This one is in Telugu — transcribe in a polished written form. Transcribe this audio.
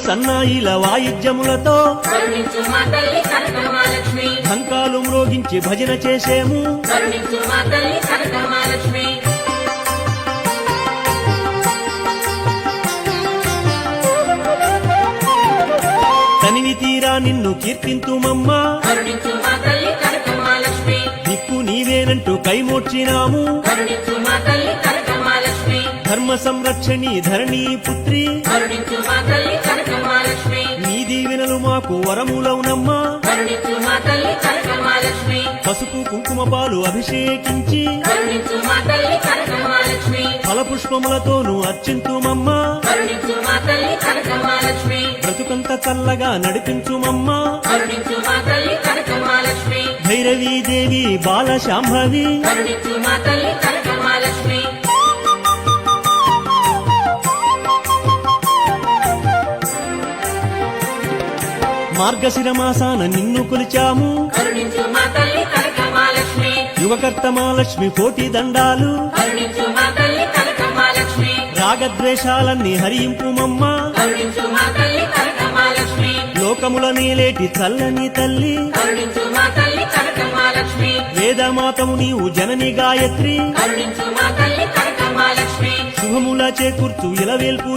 సన్నాయిల వాయిద్యములతో కరుణించు మా తల్లి కనకమహాలక్ష్మి. ఢంకాలు మ్రోగించి భజన చేసేము కరుణించు మా తల్లి కనకమహాలక్ష్మి. తనివి తీరా నిన్ను కీర్తింతుమమ్మా కరుణించు మా తల్లి కనకమహాలక్ష్మి. దిక్కు నీవేనంటూ కైమోడ్చినాము కరుణించు మా తల్లి కనకమహాలక్ష్మి. ధర్మ సంరక్షణి ధరణీ పుత్రి కరుణించు మా తల్లి కనకమహాలక్ష్మి. నీ దీవెనలు మాకు వరములవునమ్మా కరుణించు మా తల్లి కనకమహాలక్ష్మి. పసుపు కుంకుమ పాలు అభిషేకించి కరుణించు మా తల్లి కనకమహాలక్ష్మి. ఫలపుష్పములతోనూ అర్చింతుమమ్మా కరుణించు మా తల్లి కనకమహాలక్ష్మి. బ్రతుకంత చల్లగా నడిపించుమమ్మా కరుణించు మా తల్లి కనకమహాలక్ష్మి. భైరవీదేవి బాలశాంభవి కరుణించు మా తల్లి కనకమహాలక్ష్మి. మార్గశిర మాసాన నిన్ను కొలిచాము కరుణించు మా తల్లి కనకమహాలక్ష్మి. యువకర్త మహాలక్ష్మి కోటి దండాలు కరుణించు మా తల్లి కనకమహాలక్ష్మి. రాగద్వేషాలన్నీ హరింపుమమ్మా కరుణించు మా తల్లి కనకమహాలక్ష్మి. లోకముల నీలేటి చల్లని తల్లి కరుణించు మా తల్లి కనకమహాలక్ష్మి. వేదమాతము నీవు జనని గాయత్రి కరుణించు మా తల్లి కనకమహాలక్ష్మి. శుభముల చేకూర్చు ఇలవేల్పు